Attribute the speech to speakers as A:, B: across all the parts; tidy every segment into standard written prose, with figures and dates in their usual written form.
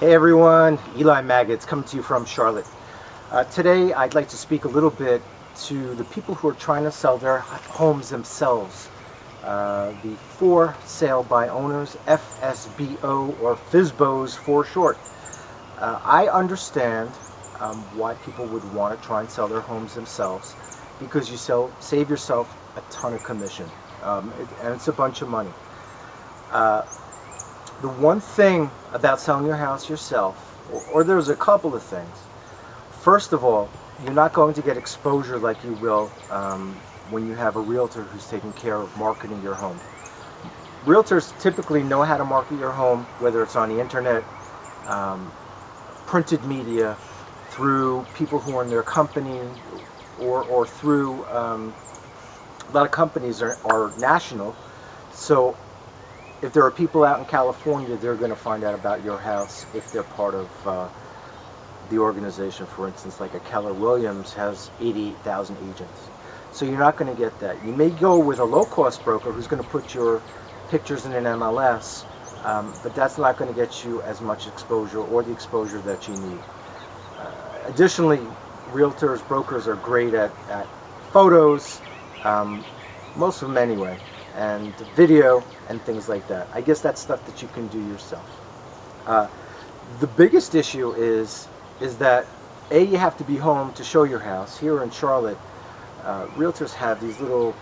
A: Hey everyone, Eli Magids coming to you from Charlotte. Today I'd like to speak a little bit to the people who are trying to sell their homes themselves. The for sale by owners, FSBO or FSBOs for short. I understand why people would want to try and sell their homes themselves, because you save yourself a ton of commission, and it's a bunch of money. The one thing about selling your house yourself, or there's a couple of things. First of all, you're not going to get exposure like you will when you have a realtor who's taking care of marketing your home. Realtors typically know how to market your home, whether it's on the internet, printed media, through people who are in their company, or through a lot of companies are national. So if there are people out in California, they're going to find out about your house if they're part of the organization. For instance, like a Keller Williams has 88,000 agents. So you're not going to get that. You may go with a low-cost broker who's going to put your pictures in an MLS, but that's not going to get you as much exposure or the exposure that you need. Additionally, realtors, brokers are great at photos, most of them anyway, and video and things like that. I guess that's stuff that you can do yourself. The biggest issue is that you have to be home to show your house. Here in Charlotte, realtors have these little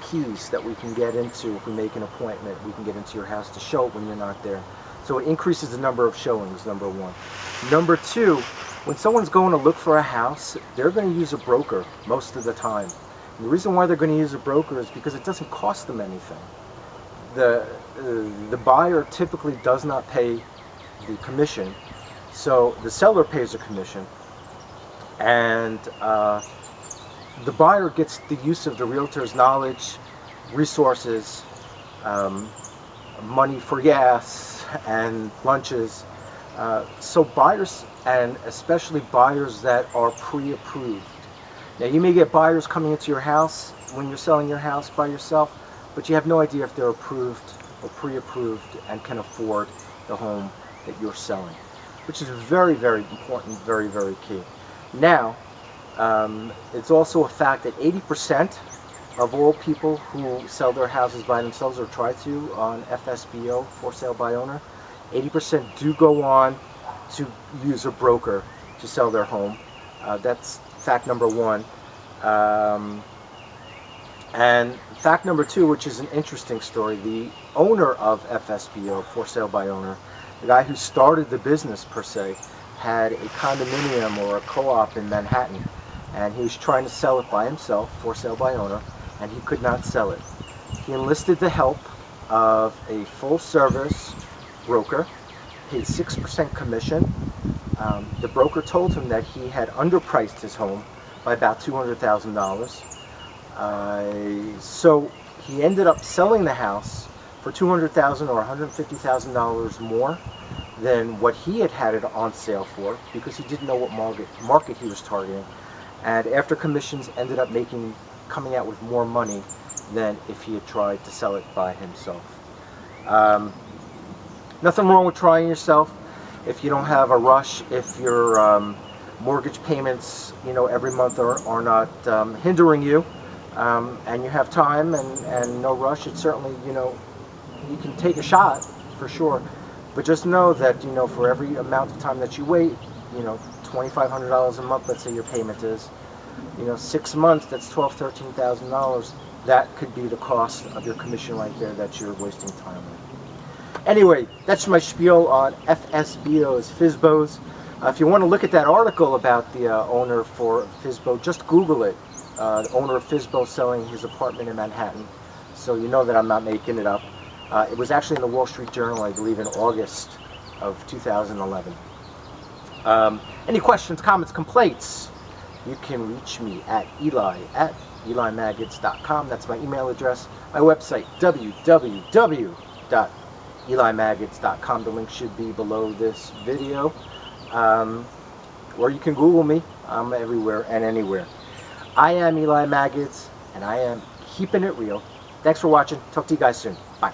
A: keys that we can get into. If we make an appointment, we can get into your house to show it when you're not there. So it increases the number of showings, number one. Number two, when someone's going to look for a house, they're going to use a broker most of the time. And the reason why they're going to use a broker is because it doesn't cost them anything. The buyer typically does not pay the commission, so the seller pays a commission, and the buyer gets the use of the realtor's knowledge, resources, money for gas and lunches. So buyers, and especially buyers that are pre-approved. Now, you may get buyers coming into your house when you're selling your house by yourself, but you have no idea if they're approved or pre-approved and can afford the home that you're selling, which is very, very important, very, very key. Now, it's also a fact that 80% of all people who sell their houses by themselves or try to on FSBO, for sale by owner, 80% do go on to use a broker to sell their home. That's fact number one. And fact number two, which is an interesting story, the owner of FSBO, for sale by owner, the guy who started the business per se, had a condominium or a co-op in Manhattan, and he was trying to sell it by himself, for sale by owner, and he could not sell it. He enlisted the help of a full-service broker, paid 6% commission. The broker told him that he had underpriced his home by about $200,000. So he ended up selling the house for $200,000 or $150,000 more than what he had it on sale for, because he didn't know what market he was targeting. And after commissions, ended up coming out with more money than if he had tried to sell it by himself. Nothing wrong with trying yourself if you don't have a rush, if your mortgage payments, every month are not hindering you, and you have time and no rush. It's certainly, you can take a shot for sure, but just know that, for every amount of time that you wait, $2,500 a month, let's say your payment is, 6 months, that's $12,000, $13,000. That could be the cost of your commission right there that you're wasting time with. Anyway, that's my spiel on FSBOs, FSBOs. If you want to look at that article about the owner for FSBO, just Google it. The owner of FSBO selling his apartment in Manhattan. So you know that I'm not making it up. It was actually in the Wall Street Journal, I believe, in August of 2011. Any questions, comments, complaints? You can reach me at Eli@EliMagids.com. That's my email address. My website, www.EliMagids.com. The link should be below this video. Or you can Google me. I'm everywhere and anywhere. I am Eli Magids, and I am keeping it real. Thanks for watching. Talk to you guys soon. Bye.